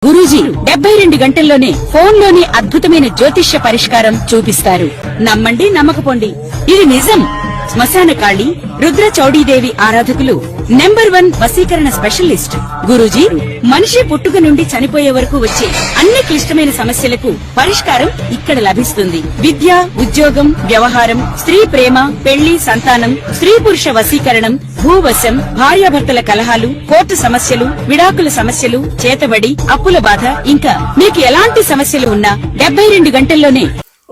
గురూజీ 72 గంటల్లోనే ఫోన్లోని అద్భుతమైన జ్యోతిష్య పరిష్కారం చూపిస్తారు. నమ్మండి, నమ్మకపోండి, ఇది నిజం. శ్మశాన కాళి రుద్ర చౌడీదేవి ఆరాధకులు నంబర్ 1 వశీకరణ స్పెషలిస్ట్ గురూజీ. మనిషి పుట్టుక నుండి చనిపోయే వరకు వచ్చే అన్ని క్లిష్టమైన సమస్యలకు పరిష్కారం ఇక్కడ లభిస్తుంది. విద్య, ఉద్యోగం, వ్యవహారం, స్త్రీ ప్రేమ, పెళ్లి, సంతానం, స్త్రీ పురుష వశీకరణం, భూవశం, భార్యాభర్తల కలహాలు, కోర్టు సమస్యలు, విడాకుల సమస్యలు, చేతబడి, అప్పుల బాధ, ఇంకా మీకు ఎలాంటి సమస్యలు ఉన్నా 72 గంటల్లోనే.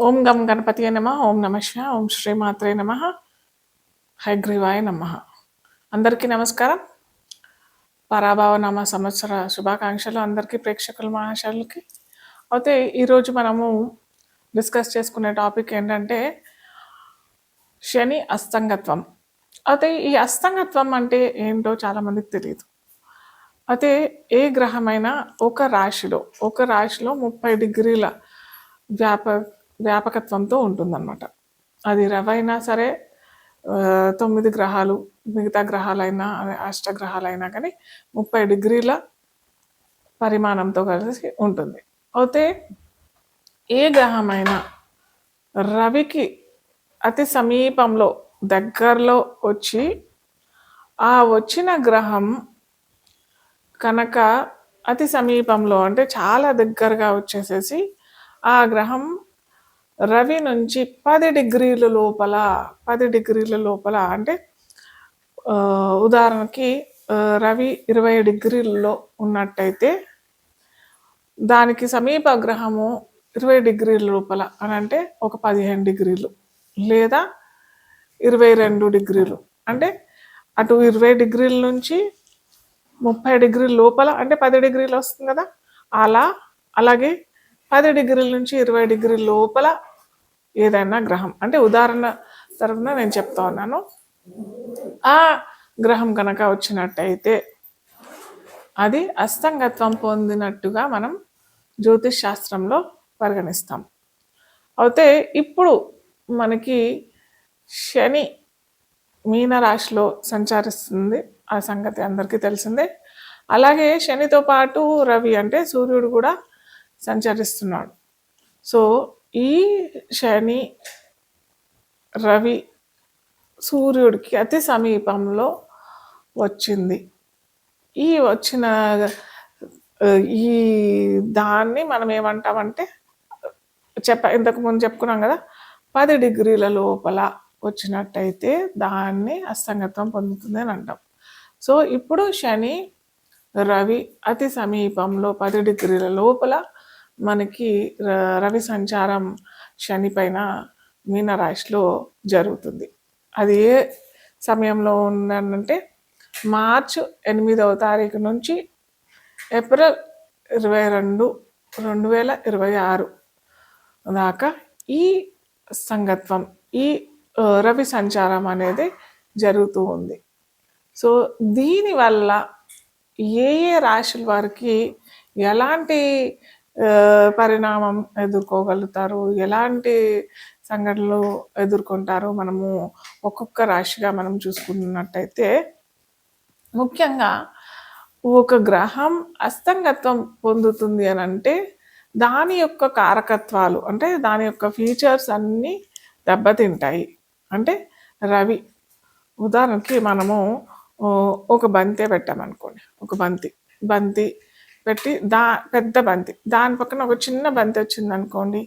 ఓం గం గణపతియే నమః. ఓం నమః శివాయ. ఓం శ్రీ మాత్రే నమః. హయగ్రీవాయ నమః. అందరికీ నమస్కారం. పరాభవ నామ సంవత్సర శుభాకాంక్షలు అందరికీ, ప్రేక్షకుల మహాశయులకి. అయితే ఈరోజు మనము డిస్కస్ చేసుకునే టాపిక్ ఏంటంటే శని అస్తంగత్వం. అయితే ఈ అస్తంగత్వం అంటే ఏంటో చాలామందికి తెలియదు. అయితే ఏ గ్రహమైనా ఒక రాశిలో 30 డిగ్రీల వ్యాపకత్వంతో ఉంటుందన్నమాట. అది రవైనా సరే, 9 గ్రహాలు, మిగతా గ్రహాలైనా, అష్టగ్రహాలైనా కానీ 30 డిగ్రీల పరిమాణంతో కలిసి ఉంటుంది. అయితే ఏ గ్రహమైనా రవికి అతి సమీపంలో, దగ్గరలో వచ్చి ఆ వచ్చిన గ్రహం కనుక అతి సమీపంలో అంటే చాలా దగ్గరగా వచ్చేసేసి ఆ గ్రహం రవి నుంచి 10 డిగ్రీల లోపల అంటే ఉదాహరణకి రవి 20 డిగ్రీలలో ఉన్నట్టయితే దానికి సమీప గ్రహము 20 డిగ్రీల లోపల అని అంటే ఒక 15 డిగ్రీలు లేదా 22 డిగ్రీలు, అంటే అటు 20 డిగ్రీల నుంచి 30 డిగ్రీల లోపల అంటే 10 డిగ్రీలు వస్తుంది కదా. అలాగే 10 డిగ్రీల నుంచి 20 డిగ్రీల లోపల ఏదైనా గ్రహం, అంటే ఉదాహరణ తరఫున నేను చెప్తా ఉన్నాను, ఆ గ్రహం కనుక వచ్చినట్టయితే అది అస్తంగత్వం పొందినట్టుగా మనం జ్యోతిష్ శాస్త్రంలో పరిగణిస్తాం. అయితే ఇప్పుడు మనకి శని మీనరాశిలో సంచరిస్తుంది, ఆ సంగతి అందరికీ తెలిసిందే. అలాగే శనితో పాటు రవి అంటే సూర్యుడు కూడా సంచరిస్తున్నాడు. సో ఈ శని రవి సూర్యుడికి అతి సమీపంలో వచ్చింది. ఈ వచ్చిన ఈ దాన్ని మనం ఏమంటామంటే ఇంతకు ముందు చెప్పుకున్నాం కదా, 10 డిగ్రీల లోపల వచ్చినట్టయితే దాన్ని అస్తంగత్వం పొందుతుంది అని అంటాం. సో ఇప్పుడు శని రవి అతి సమీపంలో 10 డిగ్రీల లోపల మనకి రవి సంచారం శని పైన మీనరాశిలో జరుగుతుంది. అది ఏ సమయంలో ఉందంటే మార్చి 8వ తారీఖు నుంచి ఏప్రిల్ 22, 2026 దాకా ఈ సంగత్వం, ఈ రవి సంచారం అనేది జరుగుతూ ఉంది. సో దీనివల్ల ఏ రాశుల వారికి ఎలాంటి పరిణామం ఎదుర్కోగలుగుతారు, ఎలాంటి సంఘటనలు ఎదుర్కొంటారు, మనము ఒక్కొక్క రాశిగా మనం చూసుకున్నట్టయితే, ముఖ్యంగా ఒక గ్రహం అస్తంగత్వం పొందుతుంది అని అంటే దాని యొక్క కారకత్వాలు, అంటే దాని యొక్క ఫీచర్స్ అన్నీ దెబ్బతింటాయి. అంటే రవి, ఉదాహరణకి మనము ఒక బంతి పెట్టామనుకోండి, ఒక బంతి పెట్టి పెద్ద బంతి, దాని పక్కన ఒక చిన్న బంతి వచ్చింది అనుకోండి,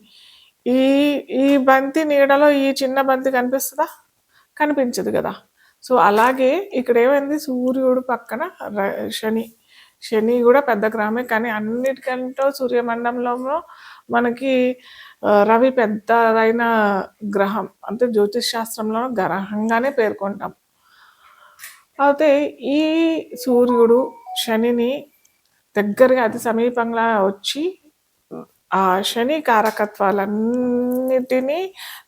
ఈ బంతి నీడలో ఈ చిన్న బంతి కనిపిస్తుందా? కనిపించదు కదా. సో అలాగే ఇక్కడ ఏమైంది, సూర్యుడు పక్కన శని కూడా పెద్ద గ్రహమే, కానీ అన్నిటికంటే సూర్యమండలంలో మనకి రవి పెద్దదైన గ్రహం, అంటే జ్యోతిష్ శాస్త్రంలో గ్రహంగానే పేర్కొంటాం. అయితే ఈ సూర్యుడు శనిని దగ్గరగా అతి సమీపంగా వచ్చి ఆ శని కారకత్వాలన్నిటినీ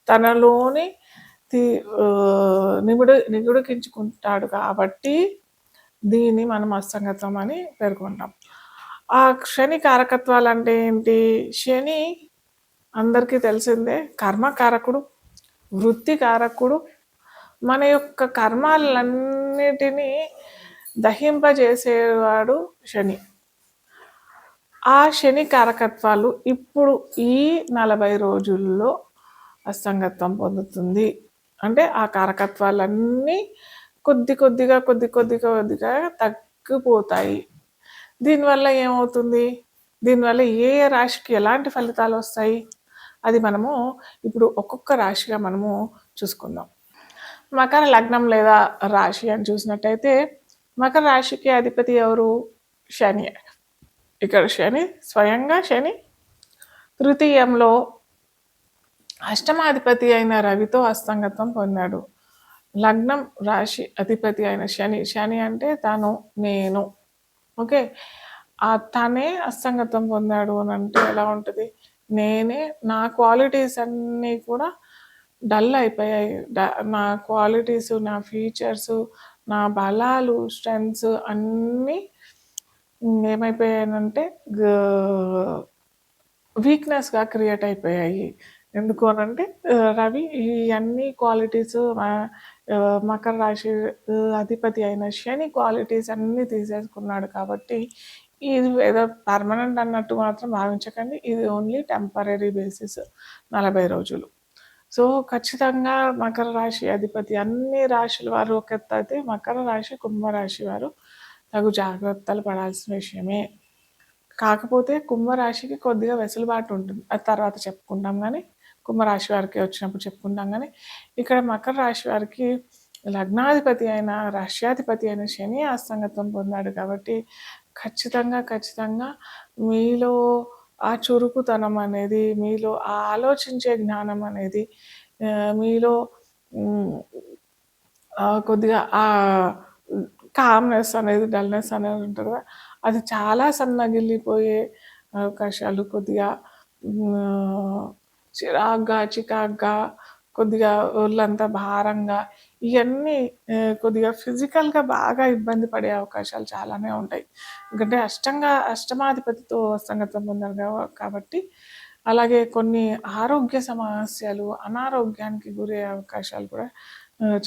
తనలోని నిగుడికించుకుంటాడు కాబట్టి దీన్ని మనం అస్తంగత్వం అని పేర్కొంటాం. ఆ శని కారకత్వాలు అంటే ఏంటి? శని అందరికీ తెలిసిందే, కర్మకారకుడు, వృత్తికారకుడు, మన యొక్క కర్మాలన్నిటినీ దహింపజేసేవాడు శని. ఆ శని కారకత్వాలు ఇప్పుడు ఈ 40 రోజుల్లో అస్తంగత్వం పొందుతుంది. అంటే ఆ కారకత్వాలన్నీ కొద్దిగా తగ్గిపోతాయి. దీనివల్ల ఏమవుతుంది? దీనివల్ల ఏ ఏ రాశికి ఎలాంటి ఫలితాలు వస్తాయి? అది మనము ఇప్పుడు ఒక్కొక్క రాశిగా మనము చూసుకుందాం. మకర లగ్నం లేదా రాశి అని చూసినట్టయితే మకర రాశికి అధిపతి ఎవరు? శని. ఇక్కడ స్వయంగా శని తృతీయంలో అష్టమాధిపతి అయిన రవితో అస్తంగత్వం పొందాడు. లగ్నం రాశి అధిపతి అయిన శని అంటే తను, నేను. ఓకే, తనే అస్తంగత్వం పొందాడు అని అంటే ఎలా ఉంటుంది? నేనే, నా క్వాలిటీస్ అన్నీ కూడా డల్ అయిపోయాయి. నా క్వాలిటీస్, నా ఫీచర్స్, నా బలాలు, స్ట్రెంగ్స్ అన్నీ ఏమైపోయానంటే వీక్నెస్గా క్రియేట్ అయిపోయాయి. ఎందుకు అనంటే రవి ఈ అన్ని క్వాలిటీస్ మకర రాశి అధిపతి అయిన శని క్వాలిటీస్ అన్నీ తీసేసుకున్నాడు. కాబట్టి ఇది ఏదో పర్మనెంట్ అన్నట్టు మాత్రం భావించకండి. ఇది ఓన్లీ టెంపరీ బేసిస్, 40 రోజులు. సో ఖచ్చితంగా మకర రాశి అధిపతి అన్ని రాశుల వారు ఒక ఎత్తు అయితే మకర రాశి, కుంభరాశి వారు తగు జాగ్రత్తలు పడాల్సిన విషయమే. కాకపోతే కుంభరాశికి కొద్దిగా వెసులుబాటు ఉంటుంది, అది తర్వాత చెప్పుకుంటాం. కానీ కుంభరాశి వారికి వచ్చినప్పుడు చెప్పుకుంటాం. కానీ ఇక్కడ మకర రాశి వారికి లగ్నాధిపతి అయిన రాష్ట్రాధిపతి అయిన శని అస్తంగత్వం పొందాడు. కాబట్టి ఖచ్చితంగా మీలో ఆ చురుకుతనం అనేది, మీలో ఆ ఆలోచించే జ్ఞానం అనేది, మీలో కొద్దిగా ఆ కామ్నెస్ అనేది, డల్నెస్ అనేది ఉంటుంది కదా, అది చాలా సన్నగిల్లిపోయే అవకాశాలు, కొద్దిగా చికాగ్గా, కొద్దిగా ఒళ్ళంతా భారంగా, ఇవన్నీ కొద్దిగా ఫిజికల్గా బాగా ఇబ్బంది పడే అవకాశాలు చాలానే ఉంటాయి. ఎందుకంటే అష్టమాధిపతితో సంగతం పొందారు కాబట్టి. అలాగే కొన్ని ఆరోగ్య సమస్యలు, అనారోగ్యానికి గురే అవకాశాలు కూడా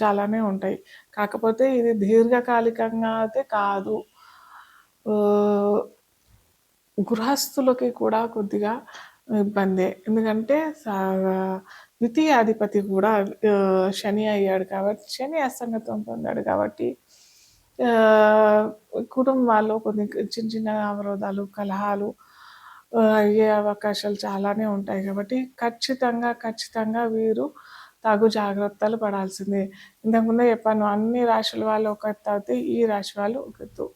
చాలానే ఉంటాయి. కాకపోతే ఇది దీర్ఘకాలికంగా అయితే కాదు. గృహస్థులకి కూడా కొద్దిగా ఇబ్బందే. ఎందుకంటే ద్వితీయాధిపతి కూడా శని అయ్యాడు కాబట్టి, శని అస్తంగత్వం పొందాడు కాబట్టి కుటుంబాల్లో కొన్ని చిన్న అవరోధాలు, కలహాలు అయ్యే అవకాశాలు చాలానే ఉంటాయి. కాబట్టి ఖచ్చితంగా వీరు తగు జాగ్రత్తలు పడాల్సిందే. ఇంతకుముందే చెప్పాను, అన్ని రాశుల వాళ్ళు ఒక ఎత్తు అయితే ఈ రాశి వాళ్ళు ఒక ఎత్తు.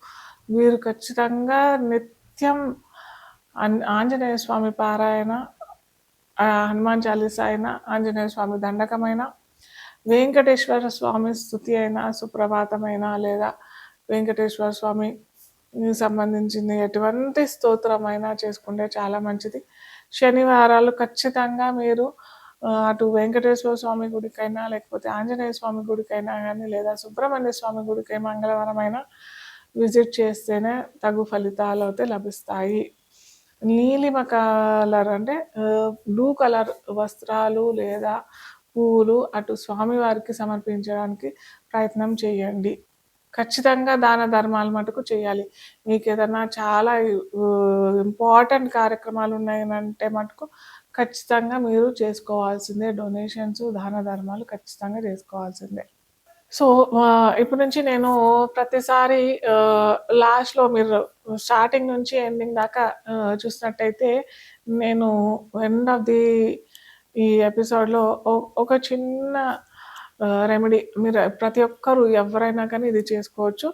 వీరు ఖచ్చితంగా నిత్యం ఆంజనేయ స్వామి పారాయణ, హనుమాన్ చాలీసా అయినా, ఆంజనేయ స్వామి దండకమైన, వెంకటేశ్వర స్వామి స్తుతి అయినా, సుప్రభాతమైన, లేదా వెంకటేశ్వర స్వామి సంబంధించింది ఎటువంటి స్తోత్రమైనా చేసుకుంటే చాలా మంచిది. శనివారాలు ఖచ్చితంగా మీరు అటు వెంకటేశ్వర స్వామి గుడికైనా, లేకపోతే ఆంజనేయ స్వామి గుడికైనా కానీ, లేదా సుబ్రహ్మణ్య స్వామి గుడికై మంగళవారమైనా విజిట్ చేస్తేనే తగు ఫలితాలు అయితే లభిస్తాయి. నీలిమ కలర్ అంటే బ్లూ కలర్ వస్త్రాలు లేదా పువ్వులు అటు స్వామివారికి సమర్పించడానికి ప్రయత్నం చేయండి. ఖచ్చితంగా దాన ధర్మాలు మటుకు చేయాలి. మీకు ఏదైనా చాలా ఇంపార్టెంట్ కార్యక్రమాలు ఉన్నాయనంటే మటుకు ఖచ్చితంగా మీరు చేసుకోవాల్సిందే. డొనేషన్స్, దాన ధర్మాలు ఖచ్చితంగా చేసుకోవాల్సిందే. సో ఇప్పటి నుంచి నేను ప్రతిసారి లాస్ట్లో మీరు స్టార్టింగ్ నుంచి ఎండింగ్ దాకా చూసినట్టయితే, నేను ఎండ్ ఆఫ్ ఈ ఎపిసోడ్లో ఒక చిన్న రెమెడీ, మీరు ప్రతి ఒక్కరు ఎవరైనా కానీ ఇది చేసుకోవచ్చు.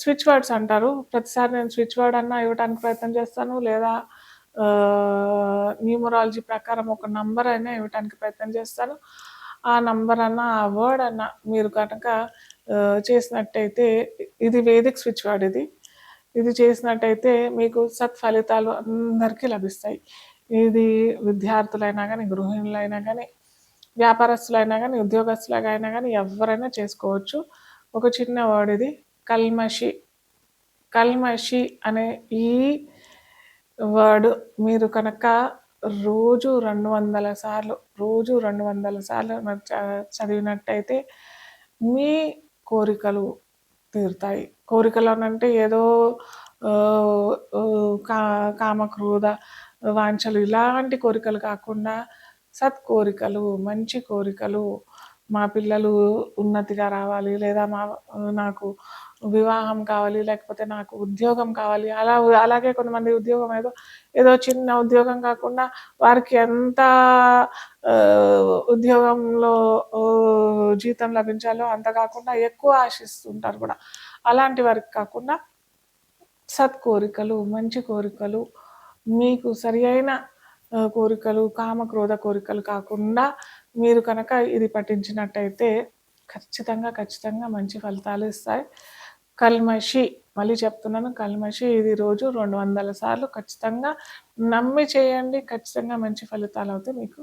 స్విచ్ వర్డ్స్ అంటారు. ప్రతిసారి నేను స్విచ్ వర్డ్ అన్నా ఇవ్వడానికి ప్రయత్నం చేస్తాను, లేదా న్యూమరాలజీ ప్రకారం ఒక నంబర్ అయినా ఇవ్వడానికి ప్రయత్నం చేస్తాను. ఆ నంబర్ అన్నా, ఆ వర్డ్ అన్నా మీరు కనుక చేసినట్టయితే, ఇది వేదిక్ స్విచ్ వర్డ్. ఇది చేసినట్టయితే మీకు సత్ఫలితాలు అందరికీ లభిస్తాయి. ఇది విద్యార్థులైనా కానీ, గృహిణులైనా కానీ, వ్యాపారస్తులైనా కానీ, ఉద్యోగస్తులైనా కానీ ఎవరైనా చేసుకోవచ్చు. ఒక చిన్న వర్డ్ ఇది, కల్మషి అనే ఈ వర్డ్ మీరు కనుక రోజు 200 సార్లు చదివినట్టయితే మీ కోరికలు తీరుతాయి. కోరికలు అనంటే ఏదో ఆహ్, ఆహ్, కా కామక్రోధ వాంఛలు ఇలాంటి కోరికలు కాకుండా సత్కోరికలు, మంచి కోరికలు, మా పిల్లలు ఉన్నతిగా రావాలి, లేదా నాకు వివాహం కావాలి, లేకపోతే నాకు ఉద్యోగం కావాలి. అలాగే కొంతమంది ఉద్యోగం ఏదో చిన్న ఉద్యోగం కాకుండా వారికి ఎంత ఉద్యోగంలో జీతం లభించాలో అంత కాకుండా ఎక్కువ ఆశిస్తుంటారు కూడా. అలాంటి వారికి కాకుండా సత్కోరికలు, మంచి కోరికలు, మీకు సరి అయిన కోరికలు, కామక్రోధ కోరికలు కాకుండా మీరు కనుక ఇది పఠించినట్టయితే ఖచ్చితంగా మంచి ఫలితాలు ఇస్తాయి. కల్మషి, మళ్ళీ చెప్తున్నాను, కల్మషి ఇది రోజు 200 సార్లు ఖచ్చితంగా నమ్మి చేయండి. ఖచ్చితంగా మంచి ఫలితాలు అవుతాయి మీకు.